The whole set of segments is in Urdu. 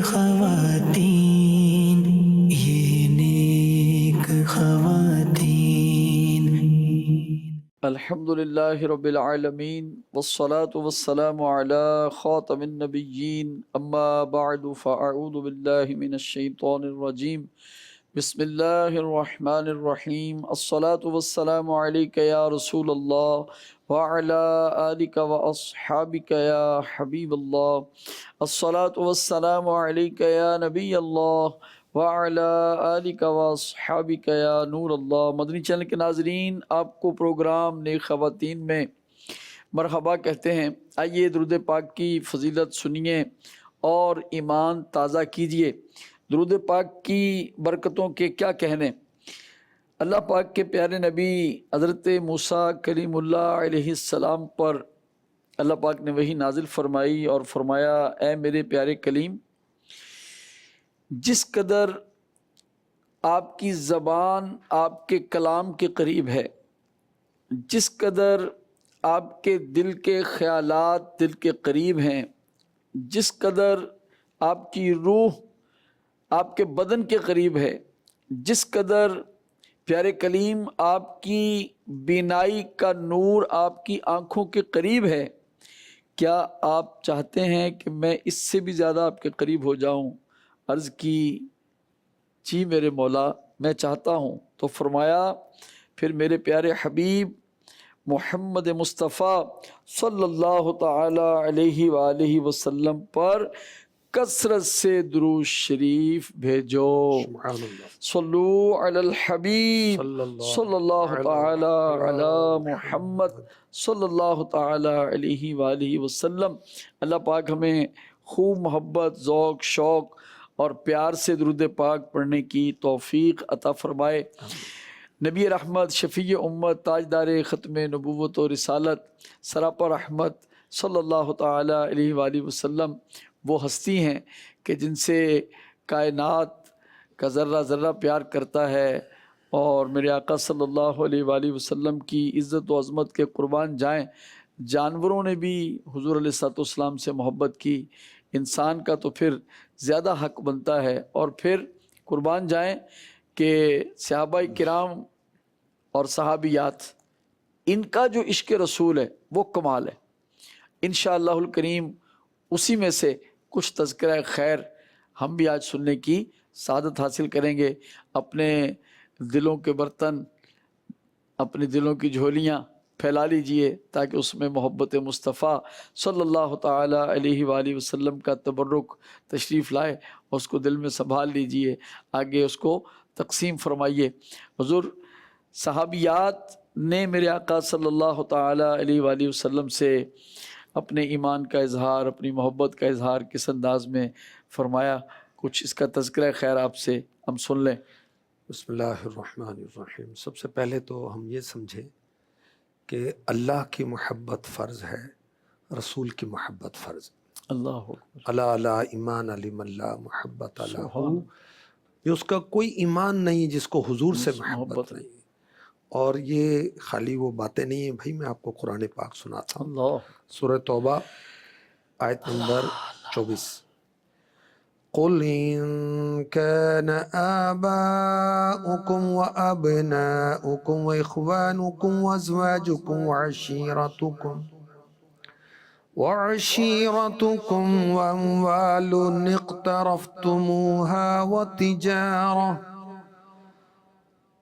خواتین، یہ نیک خواتین۔ الحمد للہ رب العالمین والصلاة والسلام علی خاتم النبیین اما بعد فاعوذ باللہ من الشیطان الرجیم بسم اللہ الرحمن الرحیم الصلاة والسلام علیک یا رسول اللہ وعلی آلک واصحابک یا حبیب اللہ الصلاة والسلام علیک یا نبی اللہ وعلی آلک واصحابک یا نور اللہ۔ مدنی چینل کے ناظرین، آپ کو پروگرام نیک خواتین میں مرحبا کہتے ہیں۔ آئیے درود پاک کی فضیلت سنیے اور ایمان تازہ کیجیے۔ درود پاک کی برکتوں کے کیا کہنے۔ اللہ پاک کے پیارے نبی حضرت موسیٰ کلیم اللہ علیہ السلام پر اللہ پاک نے وحی نازل فرمائی اور فرمایا، اے میرے پیارے کلیم، جس قدر آپ کی زبان آپ کے کلام کے قریب ہے، جس قدر آپ کے دل کے خیالات دل کے قریب ہیں، جس قدر آپ کی روح آپ کے بدن کے قریب ہے، جس قدر پیارے کلیم آپ کی بینائی کا نور آپ کی آنکھوں کے قریب ہے، کیا آپ چاہتے ہیں کہ میں اس سے بھی زیادہ آپ کے قریب ہو جاؤں؟ عرض کی، جی میرے مولا میں چاہتا ہوں۔ تو فرمایا پھر میرے پیارے حبیب محمد مصطفیٰ صلی اللہ تعالی علیہ وآلہ وسلم پر کثرت سے درود شریف بھیجو۔ سبحان اللہ۔ صلو علی الحبیب صلی اللہ تعالی علی محمد صلی اللہ تعالی علیہ وآلہ وسلم۔ اللہ پاک ہمیں خوب محبت، ذوق، شوق اور پیار سے درود پاک پڑھنے کی توفیق عطا فرمائے۔ نبی رحمت، شفیع امت، تاجدار ختم نبوت و رسالت، سراپا رحمت صلی اللہ تعالی علیہ وآلہ وسلم وہ ہستی ہیں کہ جن سے کائنات کا ذرہ ذرہ پیار کرتا ہے، اور میرے آقا صلی اللہ علیہ وآلہ وسلم کی عزت و عظمت کے قربان جائیں۔ جانوروں نے بھی حضور علیہ الصلوۃ والسلام سے محبت کی، انسان کا تو پھر زیادہ حق بنتا ہے۔ اور پھر قربان جائیں کہ صحابہ کرام اور صحابیات، ان کا جو عشق رسول ہے وہ کمال ہے۔ انشاءاللہ الکریم اسی میں سے کچھ تذکرہ خیر ہم بھی آج سننے کی سعادت حاصل کریں گے۔ اپنے دلوں کے برتن، اپنے دلوں کی جھولیاں پھیلا لیجئے تاکہ اس میں محبت مصطفیٰ صلی اللہ تعالی علیہ وآلہ وسلم کا تبرک تشریف لائے، اور اس کو دل میں سنبھال لیجئے، آگے اس کو تقسیم فرمائیے۔ حضور صحابیات نے میرے آقا صلی اللہ تعالی علیہ وآلہ وسلم سے اپنے ایمان کا اظہار، اپنی محبت کا اظہار کس انداز میں فرمایا، کچھ اس کا تذکرہ خیر آپ سے ہم سن لیں۔ بسم اللہ الرحمن الرحیم۔ سب سے پہلے تو ہم یہ سمجھیں کہ اللہ کی محبت فرض ہے، رسول کی محبت فرض ہے۔ اللہ اکبر۔ اللہ اللہ ایمان علیم اللہ محبت اللہ، سبحان یہ اس کا کوئی ایمان نہیں جس کو حضور سے محبت نہیں۔ اور یہ خالی وہ باتیں نہیں ہیں بھائی، میں آپ کو قرآن پاک سناتا ہوں۔ اللہ سورہ توبہ آیت نمبر 24۔ قل إن كان آباؤكم وأبناؤكم وإخوانكم وأزواجكم وعشيرتكم وأموال اقترفتموها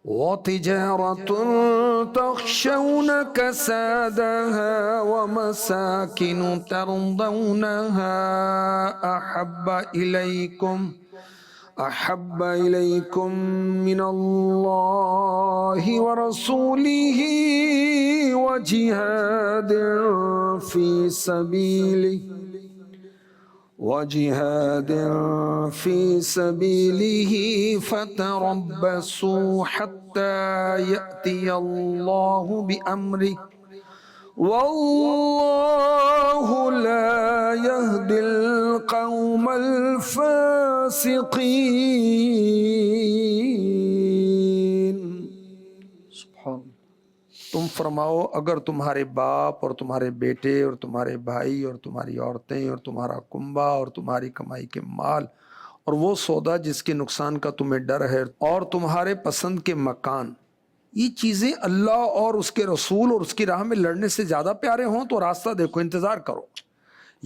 وتجارة تخشون كسادها ومساكن ترضونها أحب إليكم من الله ورسوله وجهاد في سبيله فتربصوا حتى يأتي الله بأمره والله لا يهدي القوم الفاسقين۔ سبحان۔ تم فرماؤ، اگر تمہارے باپ اور تمہارے بیٹے اور تمہارے بھائی اور تمہاری عورتیں اور تمہارا کنبہ اور تمہاری کمائی کے مال اور وہ سودا جس کے نقصان کا تمہیں ڈر ہے، اور تمہارے پسند کے مکان، یہ چیزیں اللہ اور اس کے رسول اور اس کی راہ میں لڑنے سے زیادہ پیارے ہوں تو راستہ دیکھو، انتظار کرو،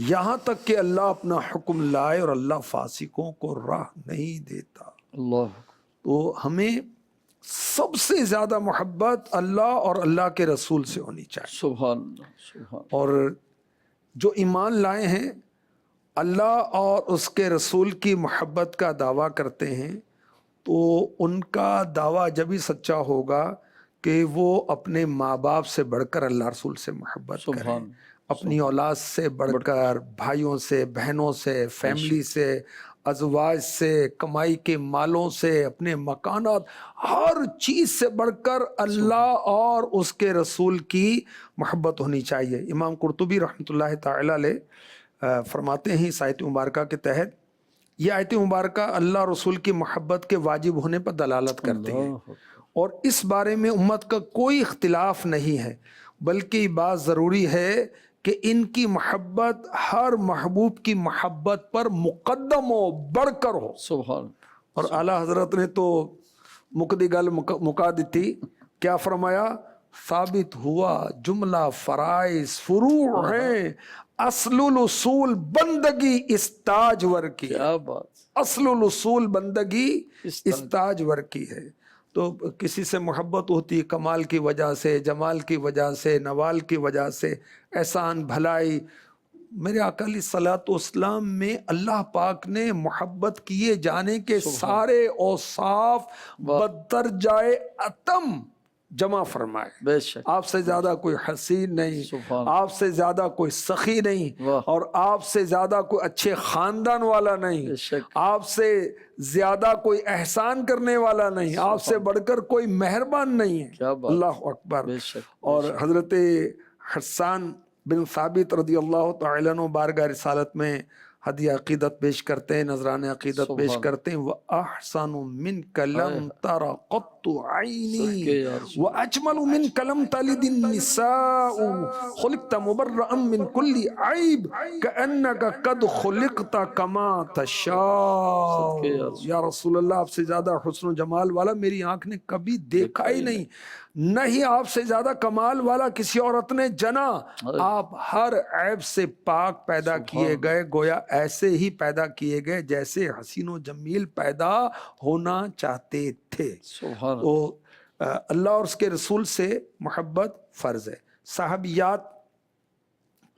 یہاں تک کہ اللہ اپنا حکم لائے، اور اللہ فاسقوں کو راہ نہیں دیتا۔ اللہ تو ہمیں سب سے زیادہ محبت اللہ اور اللہ کے رسول سے ہونی چاہیے، سبحان اللہ، سبحان اور جو ایمان لائے ہیں اللہ اور اس کے رسول کی محبت کا دعویٰ کرتے ہیں، تو ان کا دعویٰ جب ہی سچا ہوگا کہ وہ اپنے ماں باپ سے بڑھ کر اللہ رسول سے محبت کریں، سبحان اپنی اولاد سے بڑھ کر، بھائیوں سے، بہنوں سے، فیملی سے، ازواج سے، کمائی کے مالوں سے، اپنے مکانات، ہر چیز سے بڑھ کر اللہ اور اس کے رسول کی محبت ہونی چاہیے۔ امام قرطبی رحمۃ اللہ تعالی علیہ فرماتے ہیں اس آیت مبارکہ کے تحت، یہ آیت مبارکہ اللہ رسول کی محبت کے واجب ہونے پر دلالت کرتی ہے، اور اس بارے میں امت کا کوئی اختلاف نہیں ہے، بلکہ یہ بات ضروری ہے کہ ان کی محبت ہر محبوب کی محبت پر مقدم ہو، بڑھ کر ہو۔ سبحان اور اعلیٰ حضرت نے تو مقدی گل مکا دی تھی، کیا فرمایا؟ ثابت ہوا جملہ فرائض فروع ہیں، اصل الاصول بندگی استاجور کی، کیا بات، اصل الاصول بندگی استاجور کی ہے۔ تو کسی سے محبت ہوتی کمال کی وجہ سے، جمال کی وجہ سے، نوال کی وجہ سے، احسان بھلائی۔ میرے آقا علیہ الصلوۃ والسلام میں اللہ پاک نے محبت کیے جانے کے سارے اوصاف بدرجہ اتم جمع فرمائے۔ بے شک، آپ سے زیادہ کوئی حسین نہیں، سبحان آپ سے زیادہ کوئی سخی نہیں، واہ، اور آپ سے زیادہ کوئی اچھے خاندان والا نہیں، بے شک، آپ سے زیادہ کوئی احسان کرنے والا نہیں، آپ سے بڑھ کر کوئی مہربان نہیں ہے۔ کیا بات، اللہ اکبر۔ بے شک، اور حضرت حسان بن ثابت رضی اللہ تعالیٰ عنہ بارگاہ رسالت میں ہدیہ عقیدت پیش کرتے ہیں، نذران عقیدت پیش سبحان کرتے ہیں، وَأَحْسَنُ مِنْكَ لَمْ تَرَ قَطُّ عَيْنِي وَأَجْمَلُ مِنْكَ لَمْ تَلِدِ النِّسَاءُ خُلِقْتَ مُبَرَّأً مِنْ كُلِّ عَيْبٍ كَأَنَّكَ قَدْ خُلِقْتَ كَمَا تَشَاءُ۔ یا رسول اللہ، آپ سے زیادہ حسن و جمال والا میری آنکھ نے کبھی دیکھا ہی نہیں، نہ ہی آپ سے زیادہ کمال والا کسی عورت نے جنا۔ آپ ہر عیب سے پاک پیدا کیے گئے، گویا ایسے ہی پیدا کیے گئے جیسے حسین و جمیل پیدا ہونا چاہتے تھے۔ سبحان تو اللہ اور اس کے رسول سے محبت فرض ہے۔ صحابیات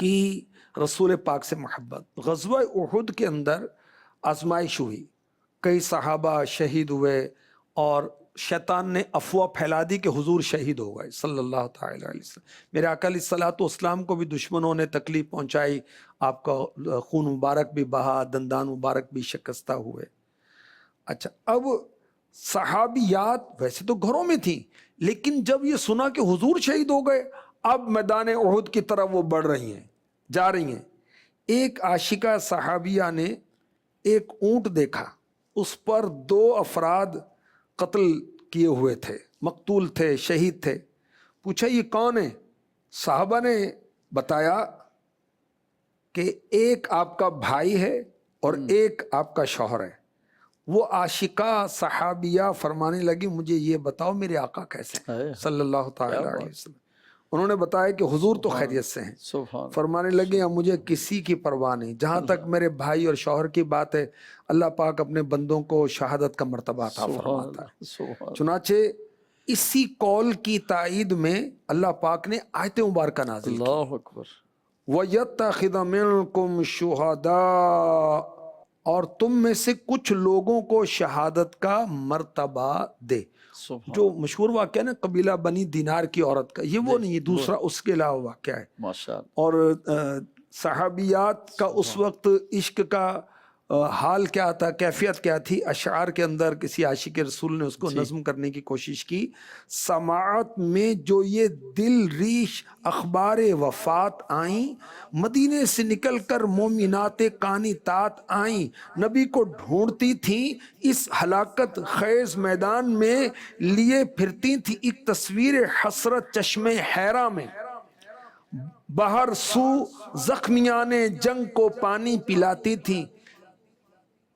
کی رسول پاک سے محبت، غزوہ احد کے اندر آزمائش ہوئی، کئی صحابہ شہید ہوئے، اور شیطان نے افواہ پھیلا دی کہ حضور شہید ہو گئے صلی اللہ تعالی علیہ وسلم۔ میرے آقا علیہ الصلوۃ والسلام کو بھی دشمنوں نے تکلیف پہنچائی، آپ کا خون مبارک بھی بہا، دندان مبارک بھی شکستہ ہوئے۔ اچھا، اب صحابیات ویسے تو گھروں میں تھیں، لیکن جب یہ سنا کہ حضور شہید ہو گئے، اب میدان احد کی طرف وہ بڑھ رہی ہیں، جا رہی ہیں۔ ایک عاشقہ صحابیہ نے ایک اونٹ دیکھا، اس پر 2 افراد قتل کیے ہوئے تھے، مقتول تھے، شہید تھے۔ پوچھا یہ کون ہے؟ صحابہ نے بتایا کہ ایک آپ کا بھائی ہے اور ایک آپ کا شوہر ہے۔ وہ عاشقہ صحابیہ فرمانے لگی مجھے یہ بتاؤ میرے آقا کیسے ہیں صلی اللہ تعالی علیہ وسلم۔ انہوں نے بتایا کہ حضور تو خیریت سے ہیں۔ سبحان فرمانے لگے اب مجھے کسی کی پرواہ نہیں، جہاں تک میرے بھائی اور شوہر کی بات ہے، اللہ پاک اپنے بندوں کو شہادت کا مرتبہ عطا فرماتا ہے۔ سبحان چنانچہ اسی قول کی تائید میں اللہ پاک نے آیت مبارکہ نازل کی، اللہ اکبر، وَيَتَّخِذَ مِنْكُمْ شُهَدَاءَ، اور تم میں سے کچھ لوگوں کو شہادت کا مرتبہ دے۔ سبحان، جو مشہور واقعہ نا قبیلہ بنی دینار کی عورت کا، یہ وہ نہیں، یہ دوسرا اس کے علاوہ واقعہ ہے۔ ماشاء اللہ، اور صحابیات کا اس وقت عشق کا حال کیا تھا، کیفیت کیا تھی؟ اشعار کے اندر کسی عاشق رسول نے اس کو نظم کرنے کی کوشش کی۔ سماعت میں جو یہ دل ریش اخبار وفات آئیں، مدینے سے نکل کر مومنات قانتات آئیں، نبی کو ڈھونڈتی تھیں اس ہلاکت خیز میدان میں، لیے پھرتی تھی ایک تصویر حسرت چشمے حیرہ میں، باہر سو زخمیان جنگ کو پانی پلاتی تھی،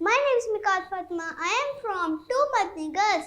My name is Mikal Fatma. I am from 2 Madni Girls.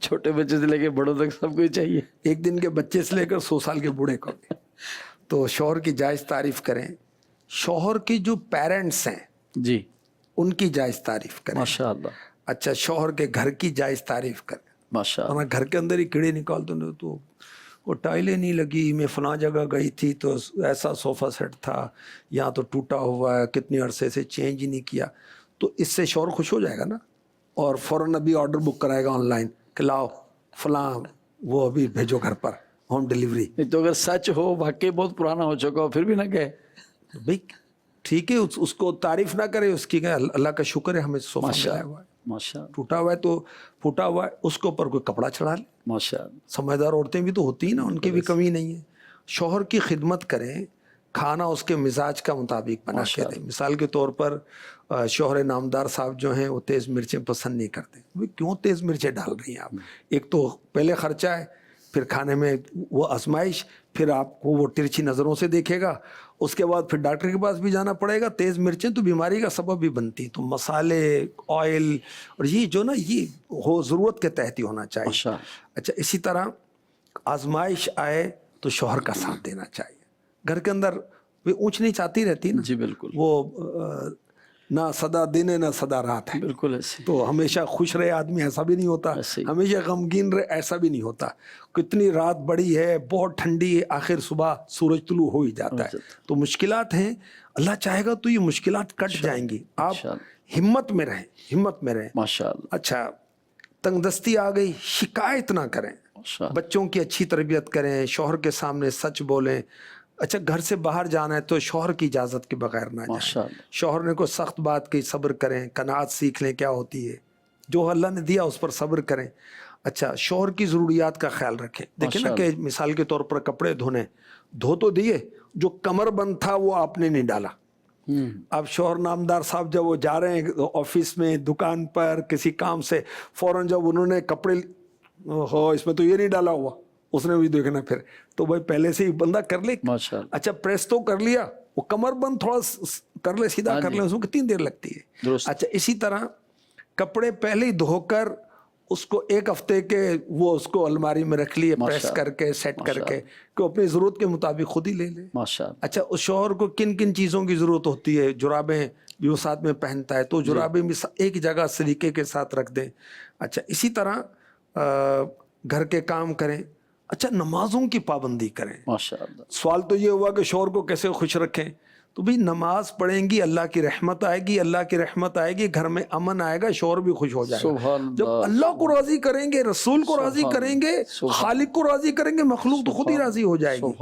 چھوٹے بچے سے لے کے بڑوں تک سب کو ہی چاہیے. ایک دن کے بچے سے لے کر 100 سال کے بوڑھے کو بھی. تو شوہر کی جائز تعریف کریں. شوہر کے جو پیرنٹس ہیں جی ان کی جائز تعریف کریں. ماشاء اللہ اچھا شوہر کے گھر کی جائز تعریف کریں. ماشاء اللہ. ورنہ گھر کے اندر ہی کیڑے نکالتے ہیں تو وہ ٹائلیں نہیں لگی, میں فلاں جگہ گئی تھی تو ایسا صوفہ سیٹ تھا, یہاں تو ٹوٹا ہوا ہے, کتنے عرصے سے چینج ہی نہیں کیا. تو اس سے شوہر خوش ہو جائے گا نا, اور فوراً ابھی آرڈر بک کرائے گا آن لائن کہ لاؤ فلاں وہ ابھی بھیجو گھر پر ہوم ڈلیوری. نہیں تو اگر سچ ہو واقعی بہت پرانا ہو چکا ہو پھر بھی نہ کہے. بھائی ٹھیک ہے, اس کو تعریف نہ کرے اس کی, کہ اللہ کا شکر ہے ہمیں صوفہ ملا ہوا ہے, ماشاء اللہ ٹوٹا ہوا ہے تو پھوٹا ہوا ہے, اس کے اوپر کوئی کپڑا چڑھا لے. ماشاء اللہ. سمجھدار عورتیں بھی تو ہوتی ہیں نا, ان کی بھی کمی نہیں ہے. شوہر کی خدمت کریں, کھانا اس کے مزاج کا مطابق بنا کے دیں. مثال کے طور پر شوہر نامدار صاحب جو ہیں وہ تیز مرچیں پسند نہیں کرتے. کیوں تیز مرچیں ڈال رہی ہیں آپ؟ ایک تو پہلے خرچہ ہے, پھر کھانے میں وہ آزمائش, پھر آپ کو وہ ترچھی نظروں سے دیکھے گا, اس کے بعد پھر ڈاکٹر کے پاس بھی جانا پڑے گا. تیز مرچیں تو بیماری کا سبب بھی بنتی ہیں. تو مسالے, آئل, اور یہ جو نا یہ ہو ضرورت کے تحت ہی ہونا چاہیے. اچھا اسی طرح آزمائش آئے تو شوہر کا ساتھ دینا چاہیے. گھر کے اندر وہ اونچ نیچ آتی رہتی نا. جی بالکل. وہ نہ صدا دن ہے نہ صدا رات ہے. بالکل ایسے. تو ہمیشہ خوش رہے آدمی ایسا بھی نہیں ہوتا, ہمیشہ غمگین رہے ایسا بھی نہیں ہوتا. کتنی رات بڑی ہے, بہت ٹھنڈی ہے, آخر صبح سورج طلوع ہو ہی جاتا ہے. تو مشکلات ہیں, اللہ چاہے گا تو یہ مشکلات کٹ جائیں گی. آپ ہمت میں رہیں, ہمت میں رہیں. ماشاء اللہ. اچھا تنگ دستی آ گئی, شکایت نہ کریں. بچوں کی اچھی تربیت کریں, شوہر کے سامنے سچ بولیں. اچھا گھر سے باہر جانا ہے تو شوہر کی اجازت کے بغیر نہ جائیں. شوہر نے کوئی سخت بات کی صبر کریں, قناعت سیکھ لیں کیا ہوتی ہے, جو اللہ نے دیا اس پر صبر کریں. اچھا شوہر کی ضروریات کا خیال رکھیں. دیکھیں نا کہ مثال کے طور پر کپڑے دھونے, دھو تو دیے, جو کمر بند تھا وہ آپ نے نہیں ڈالا. اب شوہر نامدار صاحب جب وہ جا رہے ہیں آفس میں, دکان پر, کسی کام سے, فوراً جب انہوں نے کپڑے ہو اس میں تو یہ نہیں ڈالا ہوا, اس نے بھی دیکھنا پھر تو بھائی پہلے سے ہی بندہ کر لے. اچھا پریس تو کر لیا, وہ کمر بند تھوڑا کر لے, سیدھا کر لے, اس کو کتنی دیر لگتی ہے. اچھا اسی طرح کپڑے پہلے ہی دھو کر اس کو ایک ہفتے کے وہ اس کو الماری میں رکھ لیے, پریس کر کے سیٹ کر کے, کہ اپنی ضرورت کے مطابق خود ہی لے لے. اچھا اس شوہر کو کن کن چیزوں کی ضرورت ہوتی ہے, جرابیں بھی وہ ساتھ میں پہنتا ہے تو جرابیں بھی ایک جگہ سلیقے کے ساتھ رکھ دیں. اچھا اسی طرح گھر کے کام کریں. اچھا نمازوں کی پابندی کریں. ماشاءاللہ. سوال تو یہ ہوا کہ شوہر کو کیسے خوش رکھیں, تو بھی نماز پڑھیں گی, اللہ کی رحمت آئے گی, اللہ کی رحمت آئے گی, گھر میں امن آئے گا, شوہر بھی خوش ہو جائے گا. جب اللہ کو راضی کریں گے, رسول کو راضی کریں گے, خالق کو راضی کریں گے, مخلوق تو خود ہی راضی ہو جائے گی.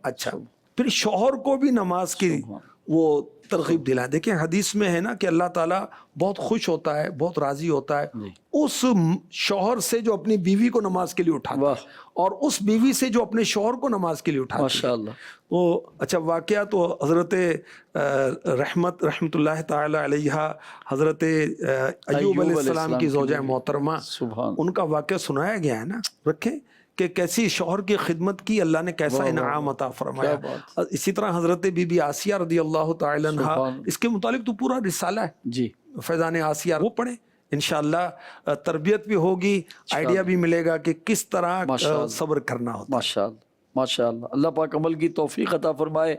اچھا پھر شوہر کو بھی نماز کی وہ ترغیب دلائیں. دیکھیں حدیث میں ہے نا کہ اللہ تعالیٰ بہت خوش ہوتا ہے, بہت راضی ہوتا ہے اس شوہر سے جو اپنی بیوی کو نماز کے لیے اٹھاتا ہے, اور اس بیوی سے جو اپنے شوہر کو نماز کے لیے اٹھاتا ہے. وہ اچھا واقعہ تو حضرت رحمت اللہ تعالی علیہ, حضرت ایوب علیہ السلام کی زوجہ محترمہ, ان کا واقعہ سنایا گیا ہے نا. رکھیں کہ کیسی شوہر کی خدمت کی, اللہ نے کیسا انعام عطا فرمایا. اسی طرح حضرت بی بی آسیہ رضی اللہ تعالی عنہا, اس کے متعلق تو پورا رسالہ ہے جی, فیضان آسیہ, وہ پڑھیں انشاءاللہ. تربیت بھی ہوگی, آئیڈیا بھی ملے گا کہ کس طرح صبر کرنا ہوتا ہے. ماشاءاللہ ماشاءاللہ. اللہ پاک عمل کی توفیق عطا فرمائے.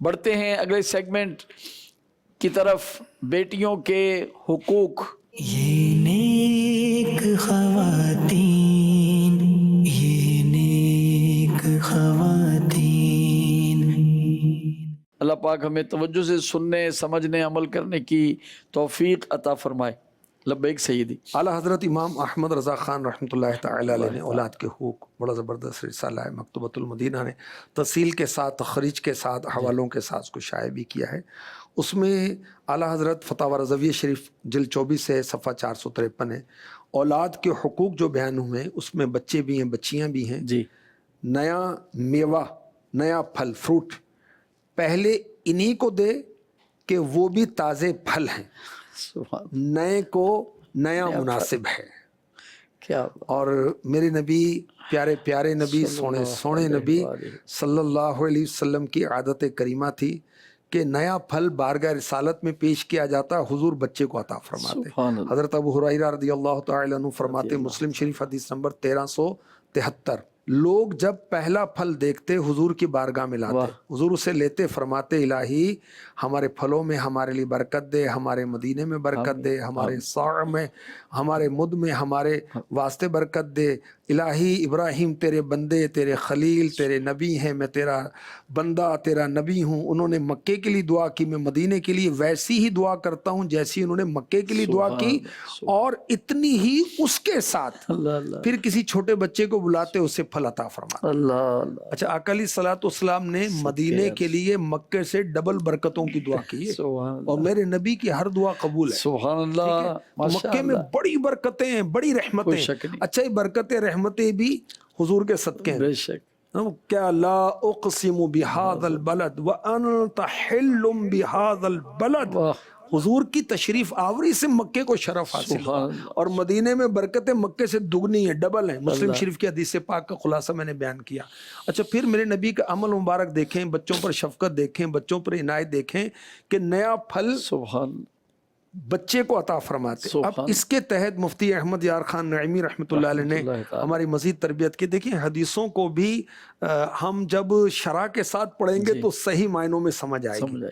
بڑھتے ہیں اگلے سیگمنٹ کی طرف, بیٹیوں کے حقوق. یہ نیک خواتین, یہ نیک خواتین. اللہ پاک ہمیں توجہ سے سننے, سمجھنے, عمل کرنے کی توفیق عطا فرمائے. لبیک سیدی. اعلیٰ حضرت امام احمد رضا خان رحمۃ اللہ تعالی علیہ نے اولاد کے حقوق بڑا زبردست رسالہ ہے, مکتبۃ المدینہ نے تفصیل کے ساتھ, تخریج کے ساتھ, حوالوں کے ساتھ اس کو شائع بھی کیا ہے. اس میں اعلیٰ حضرت فتاوی رضویہ شریف جلد 24 ہے, صفحہ 453 ہے. اولاد کے حقوق جو بیان ہوئے ہیں اس میں بچے بھی ہیں, بچیاں بھی ہیں جی. نیا میوہ, نیا پھل, فروٹ پہلے انہی کو دے کہ وہ بھی تازے پھل ہیں, نئے کو نیا مناسب ہے. کیا اور میرے نبی, پیارے پیارے نبی, سونے سونے نبی صلی اللہ علیہ وسلم کی عادت کریمہ تھی کہ نیا پھل بارگاہ رسالت میں پیش کیا جاتا ہے، حضور بچے کو عطا فرماتے سبحان اللہ۔ حضرت ابو ہریرہ رضی اللہ تعالی عنہ فرماتے، مسلم شریف حدیث نمبر 1373، لوگ جب پہلا پھل دیکھتے حضور کی بارگاہ میں لاتے، حضور اسے لیتے، فرماتے الہی ہمارے پھلوں میں ہمارے لیے برکت دے، ہمارے مدینے میں برکت دے، ہمارے صاع میں، ہمارے مد میں ہمارے واسطے برکت دے، الہی ابراہیم تیرے بندے، تیرے خلیل، تیرے نبی ہیں، میں تیرا بندہ، تیرا نبی ہوں، انہوں نے مکے کے لیے دعا کی، میں مدینے کے لیے ویسی ہی دعا کرتا ہوں جیسی انہوں نے مکے کے لیے دعا کی، اور اتنی ہی اس کے ساتھ پھر کسی چھوٹے بچے کو بلاتے، اسے پھل عطا فرماتے۔ اللہ اچھا، آقا علیہ الصلوۃ والسلام نے مدینے کے لیے مکے سے ڈبل برکتوں کی دعا کی ہے، اور میرے نبی کی ہر دعا قبول ہے۔ سبحان اللہ، مکے میں بڑی برکتیں ہیں، بڑی رحمتیں ہیں۔ اچھا، یہ برکتیں رحمتیں بھی حضور کے صدقے ہیں۔ بے شک، کیا لا اقسم بهذا البلد وانت حل بهذا البلد، حضور کی تشریف آوری سے مکے کو شرف حاصل ہوا، اور مدینے میں برکتیں مکے سے دگنی ہیں، ڈبل ہیں۔ مسلم شریف کی حدیث پاک کا خلاصہ میں نے بیان کیا۔ اچھا، پھر میرے نبی کا عمل مبارک دیکھیں، بچوں پر شفقت دیکھیں، بچوں پر عنایت دیکھیں کہ نیا پھل سبحان بچے کو عطا فرماتے۔ اب اس کے تحت مفتی احمد یار خان نعیمی رحمۃ اللہ علیہ نے ہماری مزید تربیت کی۔ دیکھیں، حدیثوں کو بھی ہم جب شرح کے ساتھ پڑھیں گے تو صحیح معنوں میں سمجھ آئے گی۔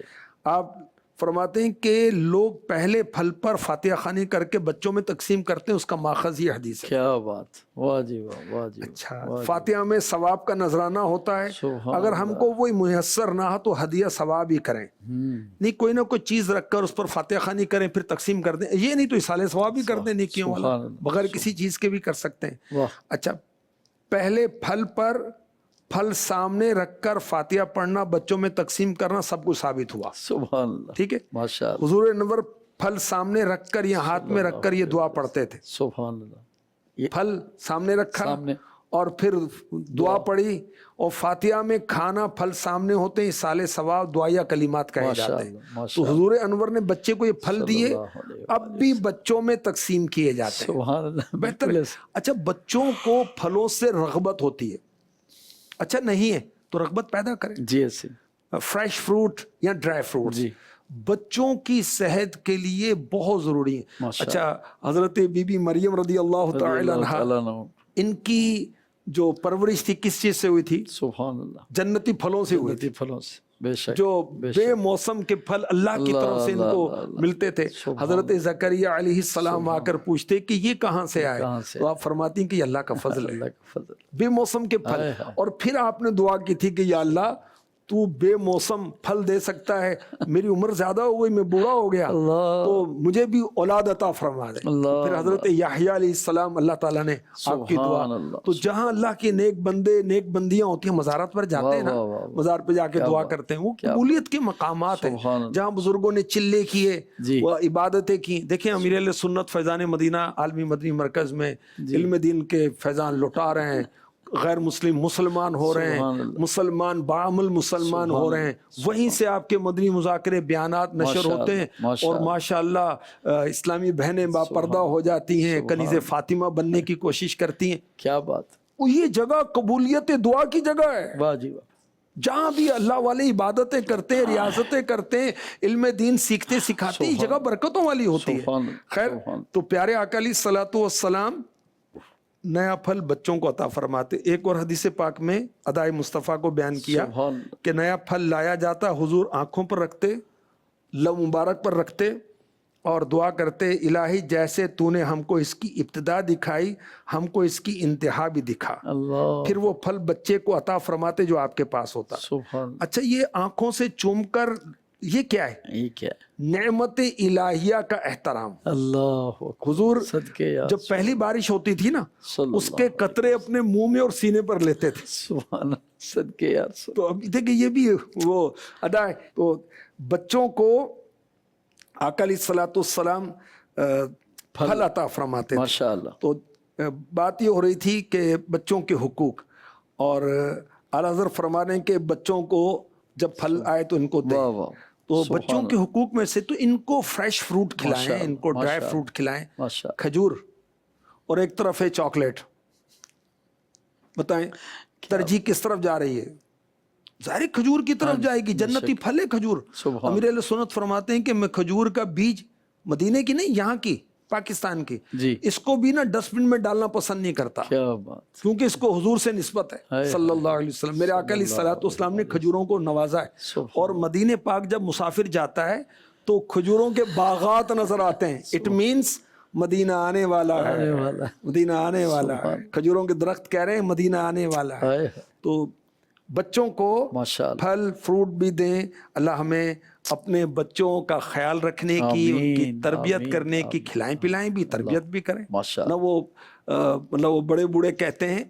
آپ فرماتے ہیں کہ لوگ پہلے پھل پر فاتحہ خوانی کر کے بچوں میں تقسیم کرتے ہیں، اس کا ماخذ یہ حدیث ہے۔ کیا بات، واہ جی واہ، واہ جی۔ اچھا، فاتحہ میں ثواب کا نذرانہ ہوتا ہے، اگر ہم کو وہی میسر نہ ہو تو ہدیہ ثواب ہی کریں، نہیں کوئی نہ کوئی چیز رکھ کر اس پر فاتحہ خوانی کریں، پھر تقسیم کر دیں، یہ نہیں تو اصالہ ثواب ہی کر دیں نیکیوں والا، بغیر کسی چیز کے بھی کر سکتے ہیں۔ اچھا، پہلے پھل پر پھل سامنے رکھ کر فاتحہ پڑھنا، بچوں میں تقسیم کرنا، سب کو ثابت ہوا۔ سبحان اللہ، ٹھیک ہے، ماشاءاللہ، حضور انور پھل سامنے رکھ کر یا ہاتھ میں رکھ کر یہ دعا پڑھتے تھے۔ سبحان اللہ، پھل سامنے رکھا اور پھر دعا پڑھی، اور فاتحہ میں کھانا، پھل سامنے ہوتے ہیں، سالے ثواب دعائیہ کلمات کہے جاتے ہیں۔ تو حضور انور نے بچے کو یہ پھل دیے، اب بھی بچوں میں تقسیم کیے جاتے ہیں۔ سبحان اللہ، بہتر ہے۔ اچھا، بچوں کو پھلوں سے رغبت ہوتی ہے، اچھا نہیں ہے تو رغبت پیدا کریں، جی ایسے فریش فروٹ یا ڈرائی فروٹ بچوں کی صحت کے لیے بہت ضروری ہے۔ اچھا، حضرت بی بی مریم رضی اللہ تعالی عنہا، ان کی جو پرورش تھی کس چیز سے ہوئی تھی؟ سبحان اللہ، جنتی پھلوں سے ہوئی تھی، پھلوں سے، بے شک، جو بے موسم کے پھل اللہ کی طرف سے ان کو ملتے تھے۔ حضرت زکریا علیہ السلام آ کر پوچھتے کہ یہ کہاں سے آئے، تو آپ فرماتی ہیں کہ یہ اللہ کا فضل ہے، بے موسم کے پھل۔ اور پھر آپ نے دعا کی تھی کہ یا اللہ تو بے موسم پھل دے سکتا ہے، میری عمر زیادہ ہو گئی، میں بوڑھا ہو گیا، تو مجھے بھی اولاد عطا فرما دے۔ پھر حضرت یحییٰ علیہ السلام، اللہ تعالیٰ نے آپ کی دعا، تو جہاں اللہ کے نیک بندے نیک بندیاں ہوتی ہیں، مزارات پر جاتے ہیں نا، مزار پہ جا کے دعا کرتے ہیں، وہ قبولیت کے مقامات ہیں، جہاں بزرگوں نے چلے کیے، وہ عبادتیں کی۔ دیکھیں، امیر اہل سنت فیضان مدینہ عالمی مدنی مرکز میں علم دین کے فیضان لٹا رہے ہیں، غیر مسلم مسلمان ہو رہے ہیں، مسلمان بعمل مسلمان ہو رہے ہیں، وہیں سے آپ کے مدنی مذاکرے بیانات نشر ہوتے ہیں، اور ماشاءاللہ اسلامی بہنیں باپردہ ہو جاتی ہیں، کنیز فاطمہ بننے کی کوشش کرتی ہیں۔ کیا بات، یہ جگہ قبولیت دعا کی جگہ ہے، واہ جی واہ، جہاں بھی اللہ والے عبادتیں کرتے ہیں، ریاضتیں کرتے ہیں، علم دین سیکھتے سکھاتے، یہ جگہ برکتوں والی ہوتی ہے۔ خیر، تو پیارے آقا علیہ الصلوۃ والسلام نیا پھل بچوں کو عطا فرماتے۔ ایک اور حدیث پاک میں ادائے مصطفیٰ کو بیان کیا کہ نیا پھل لایا جاتا، حضور آنکھوں پر رکھتے، لب مبارک پر رکھتے اور دعا کرتے، الہی جیسے تو نے ہم کو اس کی ابتدا دکھائی، ہم کو اس کی انتہا بھی دکھا۔ پھر وہ پھل بچے کو عطا فرماتے جو آپ کے پاس ہوتا۔ اچھا، یہ آنکھوں سے چوم کر یہ کیا ہے؟ یہ کیا ہے؟ نعمت الہیہ کا احترام۔ اللہ حضور صدقے یار، جب پہلی بارش ہوتی تھی نا، اس کے قطرے اپنے منہ میں اور سینے پر لیتے تھے۔ سبحان صدقے یار، تو اب دیکھیں یہ بھی وہ ادا ہے۔ تو بچوں کو آقا علیہ الصلوۃ والسلام پھل عطا فرماتے ماشاءاللہ۔ تو بات یہ ہو رہی تھی کہ بچوں کے حقوق، اور اعلیٰ حضرت فرما رہے ہیں کہ بچوں کو جب پھل آئے تو ان کو دیں۔ تو بچوں کے حقوق میں سے تو ان کو فریش فروٹ کھلائیں، ان کو ڈرائی فروٹ کھلائیں، کھجور، اور ایک طرف ہے چاکلیٹ۔ بتائیں ترجیح کس طرف جا رہی ہے؟ ظاہر کھجور کی طرف جائے گی، جنتی پھل ہے کھجور. امیر اہل سنت فرماتے ہیں کہ میں کھجور کا بیج، مدینے کی نہیں، یہاں کی، پاکستان کی، اس کو بھی نا ڈسٹ بن میں ڈالنا پسند نہیں کرتا، کیونکہ اس کو حضور سے نسبت ہے صلی اللہ علیہ وسلم. میرے آقا علیہ الصلوۃ والسلام نے کھجوروں کو نوازا ہے. اور مدینے پاک جب مسافر جاتا ہے تو کھجوروں کے باغات نظر آتے ہیں. اٹ مینس مدینہ آنے والا ہے، مدینہ آنے والا ہے. کھجوروں کے درخت کہہ رہے ہیں مدینہ آنے والا ہے. تو بچوں کو پھل فروٹ بھی دیں. اللہ ہمیں اپنے بچوں کا خیال رکھنے کی، ان کی تربیت کرنے کی، کھلائیں پلائیں بھی، تربیت بھی کریں. نہ وہ مطلب وہ بڑے بوڑھے کہتے ہیں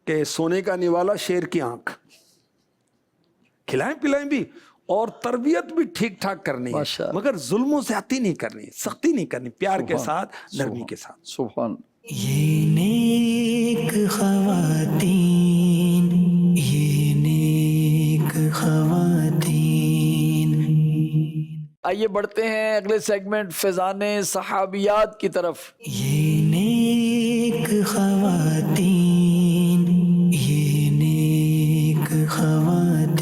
کہ سونے کا نوالا شیر کی آنکھ، کھلائیں پلائیں بھی اور تربیت بھی ٹھیک ٹھاک کرنی ہے، مگر ظلم و زیادتی نہیں کرنی، سختی نہیں کرنی، پیار کے ساتھ، نرمی کے ساتھ. سبحان. یہ نیک خواتین، یہ نیک خواتین. آئیے بڑھتے ہیں اگلے سیگمنٹ فیضان صحابیات کی طرف. یہ نیک خواتین، یہ نیک خواتین.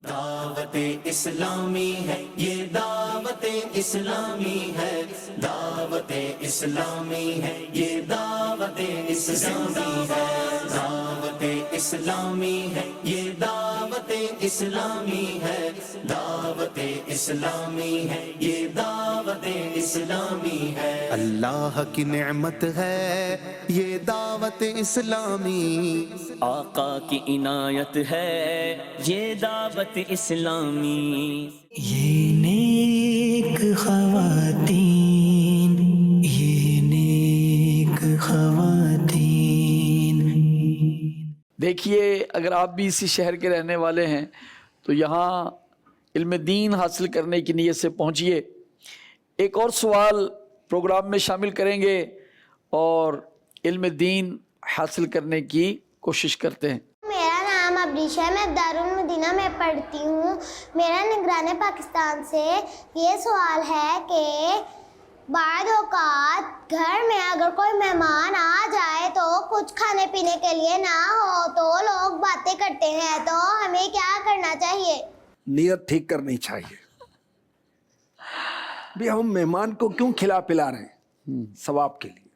دعوت اسلامی ہے، یہ دعوت اسلامی ہے، دعوت اسلامی ہے، یہ دعوت اسلامی ہے، دعوت اسلامی ہے، یہ دعوت اسلامی ہے، دعوت اسلامی ہے، یہ دعوت اسلامی ہے. اللہ کی نعمت ہے یہ دعوت اسلامی، آقا کی عنایت ہے یہ دعوت اسلامی. یہ نیک خواتین، یہ نیک خواتین. دیکھیے اگر آپ بھی اسی شہر کے رہنے والے ہیں تو یہاں علم دین حاصل کرنے کی نیت سے پہنچیے. ایک اور سوال پروگرام میں شامل کریں گے اور علم دین حاصل کرنے کی کوشش کرتے ہیں. میرا نام ابریشہ ہے، میں دارالمدینہ میں پڑھتی ہوں. میرا نگران پاکستان سے یہ سوال ہے کہ بعض اوقات گھر میں اگر کوئی مہمان آ جائے تو کچھ کھانے پینے کے لیے نہ ہو تو لوگ باتیں کرتے ہیں، تو ہمیں کیا کرنا چاہیے؟ نیت ٹھیک کرنی چاہیے. بھی ہم مہمان کو کیوں کھلا پلا رہے ہیں؟ ثواب کے لیے،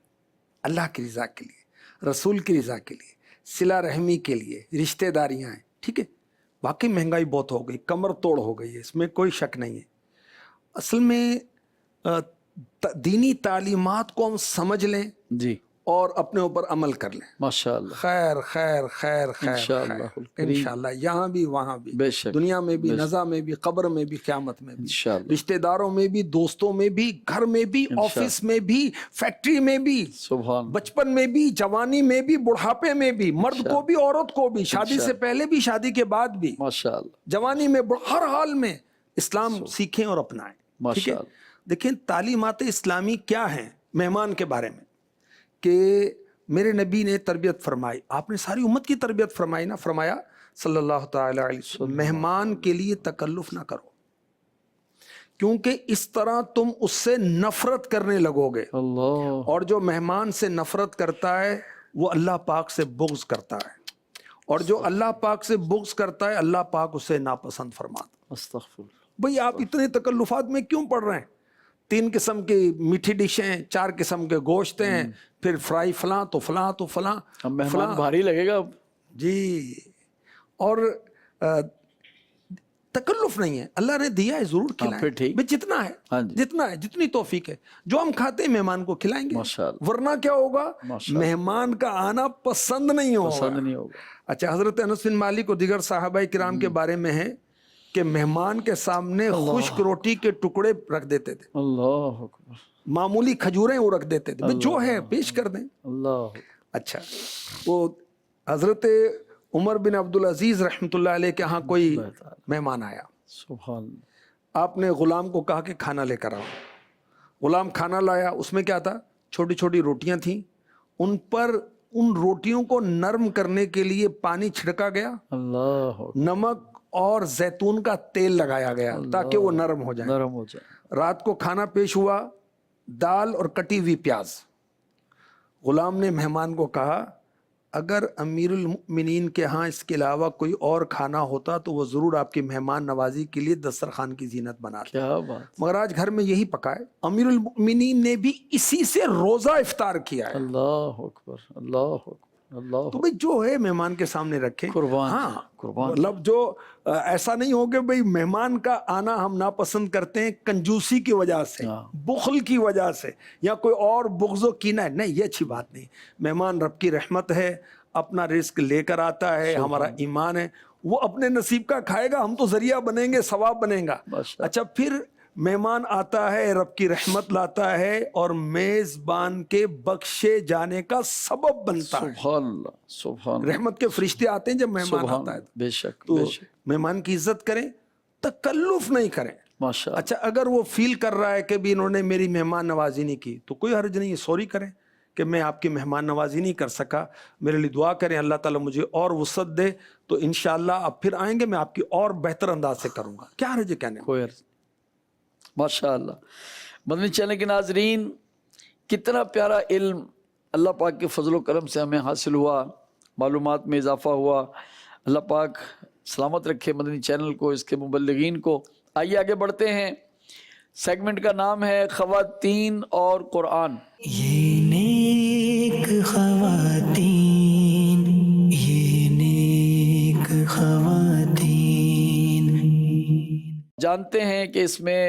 اللہ کی رضا کے لیے، رسول کی رضا کے لیے، صلہ رحمی کے لیے، رشتہ داریاں ہیں. ٹھیک ہے، واقعی مہنگائی بہت ہو گئی، کمر توڑ ہو گئی ہے، اس میں کوئی شک نہیں ہے. اصل میں دینی تعلیمات کو ہم سمجھ لیں جی اور اپنے اوپر عمل کر لیں. ماشاءاللہ. خیر خیر خیر خیر انشاءاللہ انشاءاللہ، یہاں بھی وہاں بھی، بے شک، دنیا میں بھی، بے شک، نزا میں بھی، قبر میں بھی، قیامت میں بھی، انشاءاللہ. رشتہ داروں میں بھی، دوستوں میں بھی، گھر میں بھی، آفس میں بھی، فیکٹری میں بھی، سبحان. بچپن میں بھی، جوانی میں بھی، بڑھاپے میں بھی، مرد کو بھی عورت کو بھی، شادی سے پہلے بھی، شادی کے بعد بھی، ماشاءاللہ. جوانی میں، ہر حال میں اسلام سیکھیں اور اپنائیں. ٹھیک ہے، دیکھیں تعلیمات اسلامی کیا ہیں مہمان کے بارے میں، کہ میرے نبی نے تربیت فرمائی، آپ نے ساری امت کی تربیت فرمائی نا. فرمایا صلی اللہ تعالی علیہ وسلم، مہمان کے لیے تکلف نہ کرو، کیونکہ اس طرح تم اس سے نفرت کرنے لگو گے، اللہ. اور جو مہمان سے نفرت کرتا ہے وہ اللہ پاک سے بغض کرتا ہے، اور جو اللہ پاک سے بغض کرتا ہے اللہ پاک اسے ناپسند فرماتا. استغفر. بھئی آپ اتنے تکلفات میں کیوں پڑ رہے ہیں؟ 3 قسم کی میٹھی ڈشیں، 4 قسم کے گوشت ہیں، پھر فرائی فلاں تو فلاں تو فلاں. اب مہمان بھاری لگے گا. جی، اور تکلف نہیں ہے، اللہ نے دیا ہے ضرور کھلائیں، جتنا ہے، جتنا ہے، جتنی توفیق ہے، جو ہم کھاتے ہیں مہمان کو کھلائیں گے. ورنہ کیا ہوگا؟ مہمان کا آنا پسند نہیں ہوگا. اچھا، حضرت انس بن مالک اور دیگر صحابہ کرام کے بارے میں ہے کہ مہمان کے سامنے خشک روٹی کے ٹکڑے رکھ دیتے تھے، اللہ اکبر، معمولی کھجوریں وہ رکھ دیتے تھے، جو ہے پیش کر دیں. اللہ. اچھا، وہ حضرت عمر بن عبدالعزیز رحمۃ اللہ علیہ کے ہاں کوئی مہمان آیا، سبحان. آپ نے غلام کو کہا کہ کھانا لے کر آؤ. غلام کھانا لایا، اس میں کیا تھا؟ چھوٹی چھوٹی روٹیاں تھیں، ان پر ان روٹیوں کو نرم کرنے کے لیے پانی چھڑکا گیا، اللہ. نمک اور زیتون کا تیل لگایا گیا تاکہ وہ نرم ہو جائے. نرم ہو جائے. رات کو کھانا پیش ہوا، دال اور کٹی ہوئی پیاز. غلام نے مہمان کو کہا اگر امیر المؤمنین کے ہاں اس کے علاوہ کوئی اور کھانا ہوتا تو وہ ضرور آپ کی مہمان نوازی کے لیے دسترخوان کی زینت بناتے، کیا بات، مگر آج گھر میں یہی پکا ہے۔ امیر المؤمنین نے بھی اسی سے روزہ افطار کیا ہے۔ اللہ اکبر، اللہ اکبر، اللہ تو بھئی جو ہے مہمان کے سامنے رکھیں۔ قربان، ہاں قربان، مطلب جو ایسا نہیں ہو کہ بھئی مہمان کا آنا ہم ناپسند کرتے ہیں کنجوسی کی وجہ سے، ہاں۔ بخل کی وجہ سے، یا کوئی اور بغض و کینہ ہے، نہیں، یہ اچھی بات نہیں۔ مہمان رب کی رحمت ہے، اپنا رزق لے کر آتا ہے، ہمارا ایمان ہے، وہ اپنے نصیب کا کھائے گا، ہم تو ذریعہ بنیں گے، ثواب بنیں گا۔ ماشاء اچھا پھر مہمان آتا ہے، رب کی رحمت لاتا ہے اور میزبان کے بخشے جانے کا سبب بنتا ہے۔ سبحان اللہ، سبحان اللہ، رحمت کے فرشتے آتے ہیں جب مہمان سبحان آتا ہے، اللہ، بے شک، تو بے شک، مہمان کی عزت کریں، تکلف نہیں کریں۔ ماشاء اللہ، اچھا اگر وہ فیل کر رہا ہے کہ بھی انہوں نے میری مہمان نوازی نہیں کی تو کوئی حرج نہیں ہے، سوری کریں کہ میں آپ کی مہمان نوازی نہیں کر سکا، میرے لیے دعا کریں اللہ تعالیٰ مجھے اور وسعت دے، تو انشاءاللہ آپ پھر آئیں گے میں آپ کی اور بہتر انداز سے کروں گا۔ کیا حرج ہے کہنے میں؟ کوئی عرض، ماشاء اللہ۔ مدنی چینل کے ناظرین، کتنا پیارا علم اللہ پاک کے فضل و کرم سے ہمیں حاصل ہوا، معلومات میں اضافہ ہوا۔ اللہ پاک سلامت رکھے مدنی چینل کو، اس کے مبلغین کو۔ آئیے آگے بڑھتے ہیں۔ سیگمنٹ کا نام ہے خواتین اور قرآن۔ یہ نیک خواتین، یہ نیک خواتین۔ جانتے ہیں کہ اس میں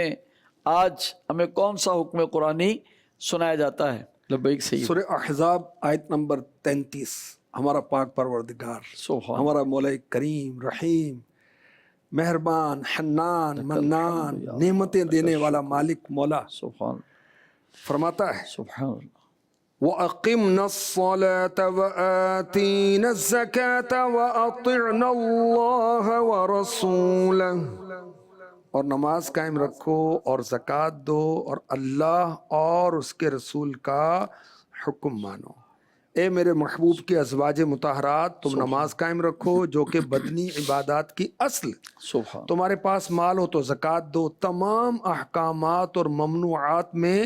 آج ہمیں کون سا حکم قرآنی سنایا جاتا ہے؟ لبیک سید۔ سورہ احزاب آیت نمبر 33۔ ہمارا پاک پروردگار، سبحان، ہمارا مولا کریم رحیم مہربان حنان منان نعمتیں دینے والا مالک مولا سبحان، فرماتا ہے سبحان اللہ، وَأَقِمْنَا الصَّلَاةَ وَآتِينَا الزَّكَاةَ وَأَطِعْنَا اللَّهَ وَرَسُولَهُ، اور نماز قائم رکھو اور زکوٰۃ دو اور اللہ اور اس کے رسول کا حکم مانو۔ اے میرے محبوب کے ازواج مطہرات، تم نماز قائم رکھو جو کہ بدنی عبادات کی اصل۔ سبحان، تمہارے پاس مال ہو تو زکوٰۃ دو۔ تمام احکامات اور ممنوعات میں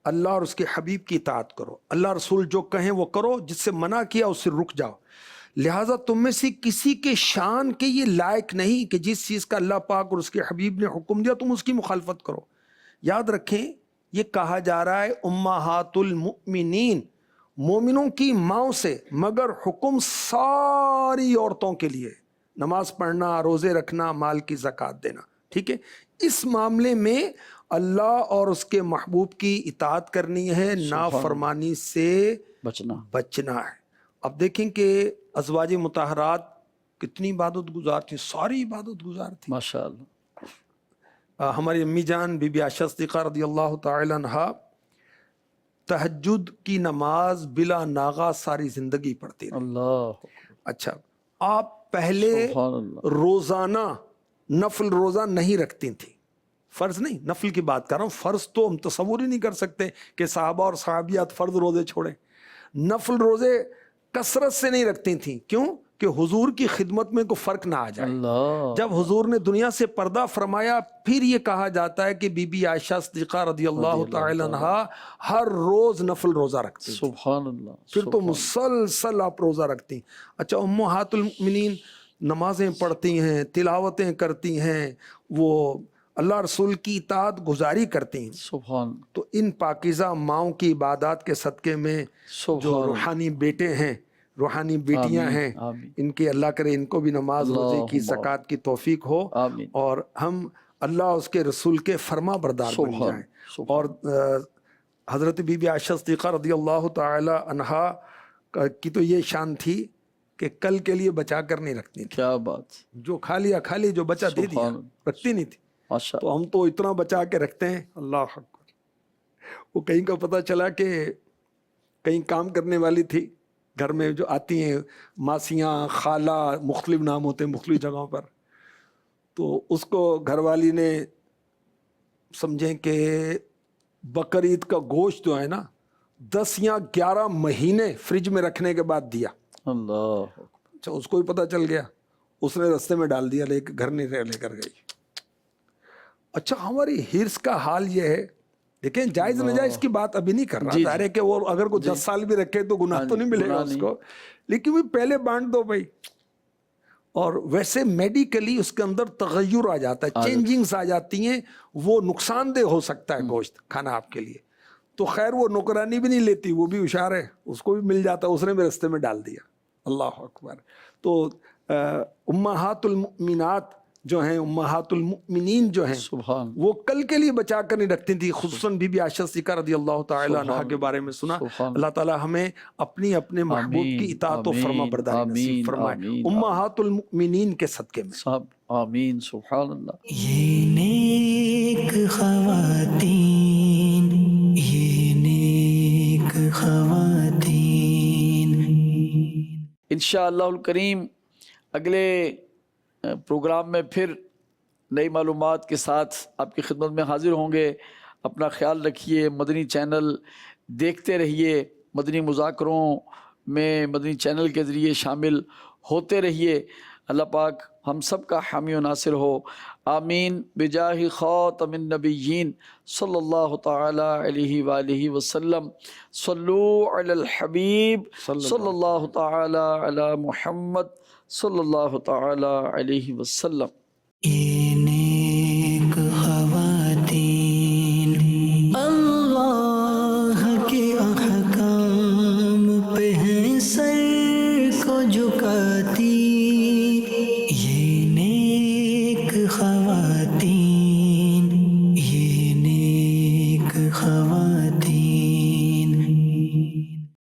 اللہ اور اس کے حبیب کی اطاعت کرو، اللہ رسول جو کہیں وہ کرو، جس سے منع کیا اس سے رک جاؤ۔ لہٰذا تم میں سے کسی کے شان کے یہ لائق نہیں کہ جس چیز کا اللہ پاک اور اس کے حبیب نے حکم دیا تم اس کی مخالفت کرو۔ یاد رکھیں یہ کہا جا رہا ہے امہات المؤمنین، مومنوں کی ماؤں سے، مگر حکم ساری عورتوں کے لیے، نماز پڑھنا، روزے رکھنا، مال کی زکوٰۃ دینا، ٹھیک ہے۔ اس معاملے میں اللہ اور اس کے محبوب کی اطاعت کرنی ہے، نافرمانی سے بچنا ہے۔ اب دیکھیں کہ ازواج مطہرات کتنی عبادت گزار تھیں، ساری عبادت گزار تھیں ماشاء اللہ۔ ہماری امی جان بی بی عائشہ صدیقہ رضی اللہ تعالی عنہا تہجد کی نماز بلا ناغہ ساری زندگی پڑھتی رہی۔ اللہ، اچھا آپ پہلے سبحان اللہ، روزانہ نفل روزہ نہیں رکھتی تھیں، فرض نہیں، نفل کی بات کر رہا ہوں، فرض تو ہم تصور ہی نہیں کر سکتے کہ صحابہ اور صحابیات فرض روزے چھوڑیں۔ نفل روزے کثرت سے نہیں رکھتی تھیں، کیوں؟ کہ حضور کی خدمت میں کوئی فرق نہ آ جائے۔ اللہ، جب حضور نے دنیا سے پردہ فرمایا پھر یہ کہا جاتا ہے کہ بی بی عائشہ صدیقہ رضی اللہ تعالی عنہا ہر روز نفل روزہ رکھتی، سبحان اللہ، پھر تو مسلسل آپ روزہ رکھتی۔ اچھا امہات المؤمنین نمازیں پڑھتی ہیں، تلاوتیں کرتی ہیں، وہ اللہ رسول کی اطاعت گزاری کرتی ہیں، سبحان، تو ان پاکیزہ ماؤں کی عبادات کے صدقے میں جو روحانی بیٹے ہیں، روحانی بیٹیاں ہیں، ان کے اللہ کرے ان کو بھی نماز روزے کی زکوٰۃ کی توفیق ہو، اور ہم اللہ اس کے رسول کے فرما بردار بن جائیں۔ اور حضرت بی بی عائشہ صدیقہ رضی اللہ تعالی عنہا کی تو یہ شان تھی کہ کل کے لیے بچا کر نہیں رکھتی تھی، کیا بات، جو کھا لیا کھا لی، جو بچا دے دیا، رکھتی نہیں تھی۔ تو ہم تو اتنا بچا کے رکھتے ہیں، اللہ اکبر۔ وہ کہیں کا پتہ چلا کہ کہیں کام کرنے والی تھی، گھر میں جو آتی ہیں ماسیاں، خالہ، مختلف نام ہوتے ہیں مختلف جگہوں پر، تو اس کو گھر والی نے سمجھیں کہ بقرعید کا گوشت جو ہے نا 10 یا 11 مہینے فریج میں رکھنے کے بعد دیا۔ اللہ، اچھا اس کو بھی پتہ چل گیا، اس نے رستے میں ڈال دیا، لے کے گھر نہیں لے کر گئی۔ اچھا ہماری ہرس کا حال یہ ہے دیکھیں جائز نجائز کی بات ابھی نہیں کر رہا، ظاہر ہے کہ وہ اگر کوئی 10 سال بھی رکھے تو گناہ تو نہیں ملے گا اس کو، لیکن وہ پہلے بانٹ دو بھائی. اور ویسے میڈیکلی اس کے اندر تغیر آ جاتا ہے، چینجنگز آ جاتی ہیں، وہ نقصان دہ ہو سکتا ہے گوشت کھانا آپ کے لیے. تو خیر وہ نوکرانی بھی نہیں لیتی، وہ بھی ہوشیار ہے، اس کو بھی مل جاتا، اس نے بھی رستے میں ڈال دیا. اللہ اکبر. تو امہات المؤمنات جو ہیں، امہات المؤمنین جو ہیں، سبحان وہ کل کے لیے بچا کر نہیں رکھتی تھی. خصوصاً بی بی عائشہ صدیقہ رضی اللہ تعالی عنہا کے بارے میں سنا. اللہ تعالی ہمیں اپنی اپنے محبوب کی اطاعت و فرما برداری نصیب فرمائے امہات المؤمنین کے صدقے میں. صاحب آمین. سبحان اللہ. یہ نیک خواتین، یہ نیک خواتین. انشاءاللہ الکریم اگلے پروگرام میں پھر نئی معلومات کے ساتھ آپ کی خدمت میں حاضر ہوں گے. اپنا خیال رکھیے، مدنی چینل دیکھتے رہیے، مدنی مذاکروں میں مدنی چینل کے ذریعے شامل ہوتے رہیے. اللہ پاک ہم سب کا حامی و ناصر ہو. آمین بجاہ خاتم النبیین صلی اللہ تعالی علیہ وآلہ وسلم. صلو علی الحبیب صلی اللہ تعالی علی محمد صلی اللہ تعالی علیہ وسلم. یہ